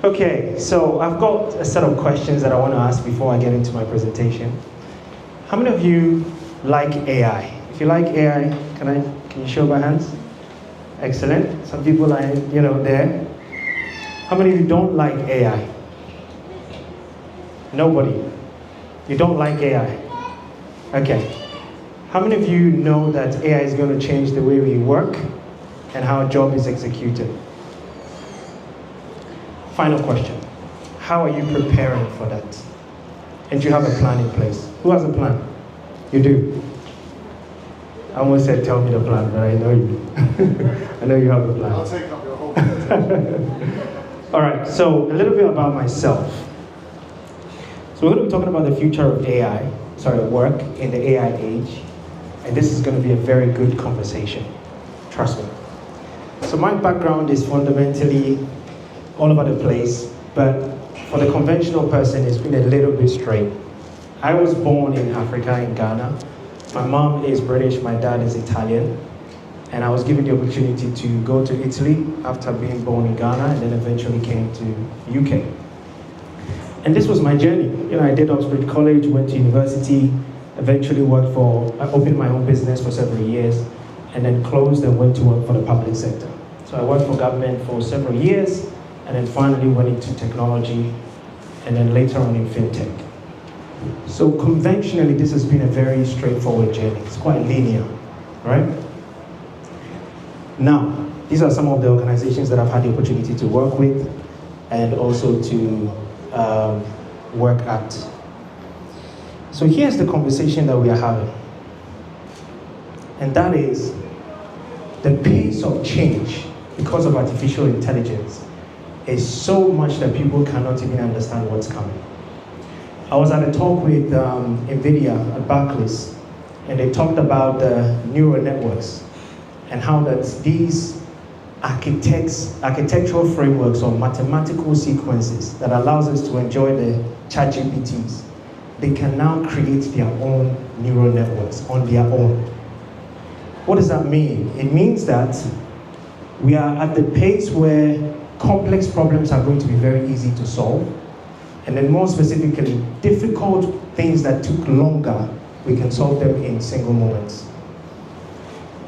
Okay, so I've got a set of questions that I want to ask before I get into my presentation. How many of you like AI? If you like AI, can you show by hands? Excellent. Some people are, there. How many of you don't like AI? Nobody. You don't like AI? Okay. How many of you know that AI is going to change the way we work and how a job is executed? Final question. How are you preparing for that? And do you have a plan in place? Who has a plan? You do? I almost said tell me the plan, but I know you do. I know you have a plan. I'll take up your whole presentation. All right, so a little bit about myself. So we're going to be talking about the future of work in the AI age. And this is going to be a very good conversation. Trust me. So my background is fundamentally all over the place, but for the conventional person, it's been a little bit straight. I was born in Africa, in Ghana. My mom is British, my dad is Italian, and I was given the opportunity to go to Italy after being born in Ghana, and then eventually came to UK. And this was my journey. I did Oxford College, went to university, eventually I opened my own business for several years, and then closed and went to work for the public sector. So I worked for government for several years, and then finally went into technology, and then later on in fintech. So conventionally, this has been a very straightforward journey. It's quite linear, right? Now, these are some of the organizations that I've had the opportunity to work with and also to work at. So here's the conversation that we are having. And that is the pace of change because of artificial intelligence is so much that people cannot even understand what's coming. I was at a talk with NVIDIA at Barclays, and they talked about the neural networks and how that these architectural frameworks or mathematical sequences that allows us to enjoy the ChatGPTs, they can now create their own neural networks on their own. What does that mean? It means that we are at the pace where complex problems are going to be very easy to solve. And then more specifically, difficult things that took longer, we can solve them in single moments.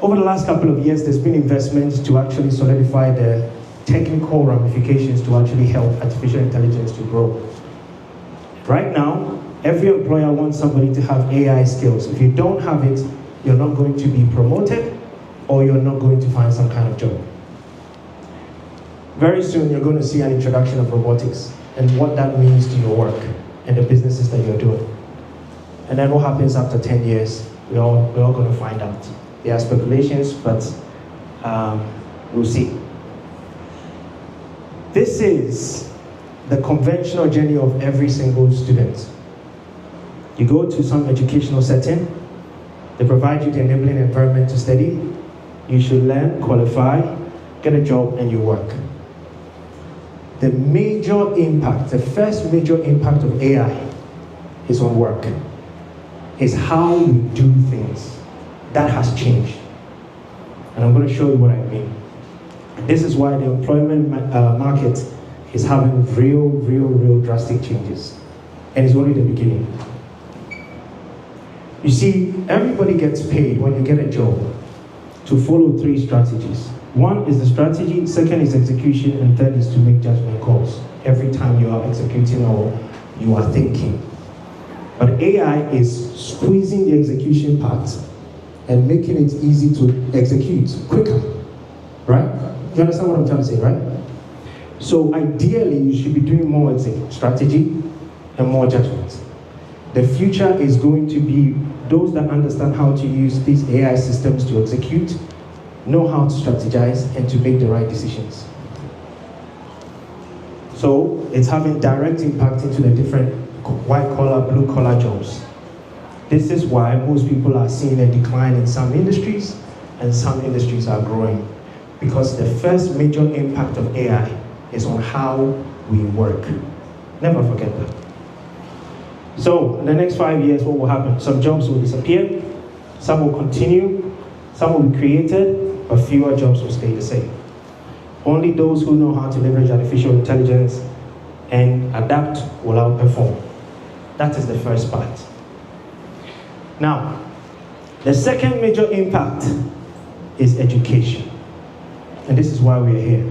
Over the last couple of years, there's been investments to actually solidify the technical ramifications to actually help artificial intelligence to grow. Right now, every employer wants somebody to have AI skills. If you don't have it, you're not going to be promoted or you're not going to find some kind of job. Very soon, you're going to see an introduction of robotics and what that means to your work and the businesses that you're doing. And then what happens after 10 years, we're all going to find out. There are speculations, but we'll see. This is the conventional journey of every single student. You go to some educational setting, they provide you the enabling environment to study, you should learn, qualify, get a job, and you work. The major impact, the first major impact of AI is on work. Is how we do things. That has changed. And I'm going to show you what I mean. This is why the employment market is having real drastic changes. And it's only the beginning. You see, everybody gets paid when you get a job to follow 3 strategies. One is the strategy, second is execution, and third is to make judgment calls every time you are executing or you are thinking. But AI is squeezing the execution part and making it easy to execute quicker, right? You understand what I'm trying to say, right? So ideally, you should be doing more strategy and more judgment. The future is going to be those that understand how to use these AI systems to execute, know how to strategize, and to make the right decisions. So it's having direct impact into the different white-collar, blue-collar jobs. This is why most people are seeing a decline in some industries, and some industries are growing. Because the first major impact of AI is on how we work. Never forget that. So in the next 5 years, what will happen? Some jobs will disappear, some will continue, some will be created, but fewer jobs will stay the same. Only those who know how to leverage artificial intelligence and adapt will outperform. That is the first part. Now, the second major impact is education. And this is why we are here.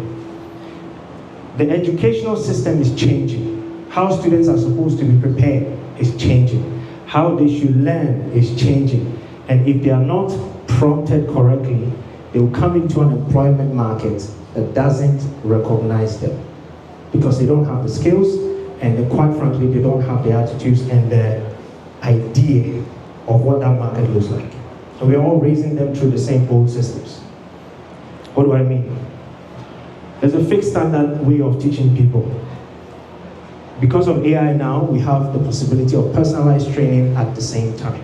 The educational system is changing. How students are supposed to be prepared is changing. How they should learn is changing. And if they are not prompted correctly, they will come into an employment market that doesn't recognize them because they don't have the skills, and quite frankly, they don't have the attitudes and the idea of what that market looks like. So we're all raising them through the same old systems. What do I mean? There's a fixed standard way of teaching people. Because of AI now, we have the possibility of personalized training at the same time.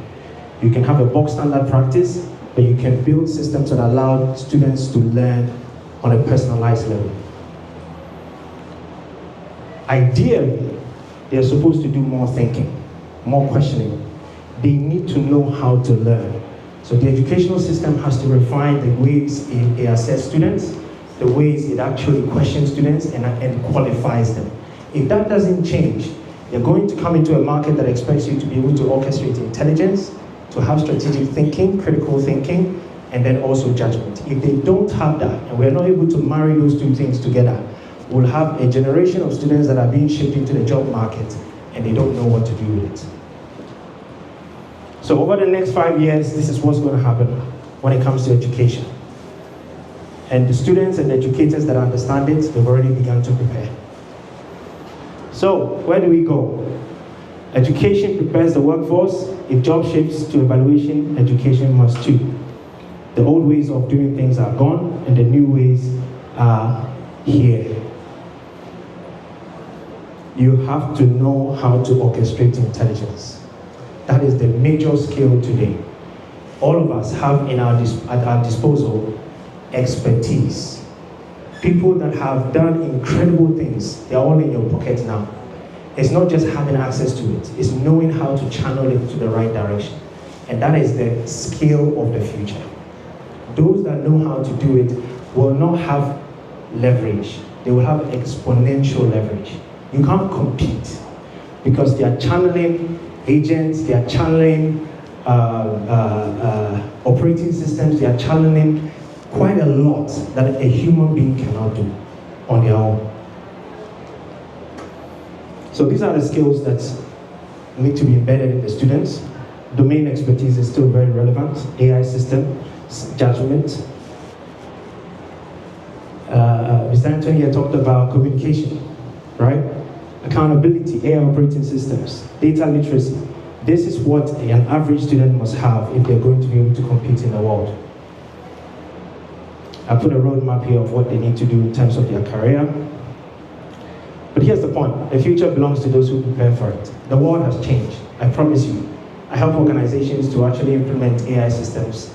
You can have a box standard practice, but you can build systems that allow students to learn on a personalized level. Ideally, they're supposed to do more thinking, more questioning. They need to know how to learn. So the educational system has to refine the ways it assesses students, the ways it actually questions students and qualifies them. If that doesn't change, you're going to come into a market that expects you to be able to orchestrate intelligence, to have strategic thinking, critical thinking, and then also judgment. If they don't have that, and we're not able to marry those two things together, we'll have a generation of students that are being shipped into the job market, and they don't know what to do with it. So over the next 5 years, this is what's going to happen when it comes to education. And the students and educators that understand it, they've already begun to prepare. So where do we go? Education prepares the workforce. If job shifts to evaluation, education must too. The old ways of doing things are gone, and the new ways are here. You have to know how to orchestrate intelligence. That is the major skill today. All of us have at our disposal expertise. People that have done incredible things, they're all in your pocket now. It's not just having access to it, it's knowing how to channel it to the right direction. And that is the skill of the future. Those that know how to do it will not have leverage. They will have exponential leverage. You can't compete because they are channeling agents, they are channeling operating systems, they are channeling quite a lot that a human being cannot do on their own. So these are the skills that need to be embedded in the students. Domain expertise is still very relevant. AI system, judgment. Mr. Anthony here talked about communication, right? Accountability, AI operating systems, data literacy. This is what an average student must have if they're going to be able to compete in the world. I put a roadmap here of what they need to do in terms of their career. But here's the point. The future belongs to those who prepare for it. The world has changed, I promise you. I help organizations to actually implement AI systems,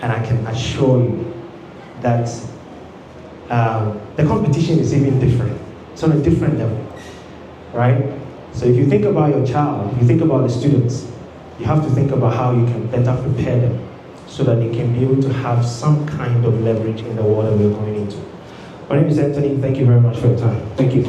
and I can assure you that the competition is even different. It's on a different level, right? So if you think about your child, if you think about the students, you have to think about how you can better prepare them so that they can be able to have some kind of leverage in the world that we're going into. My name is Anthony. Thank you very much for your time. Thank you.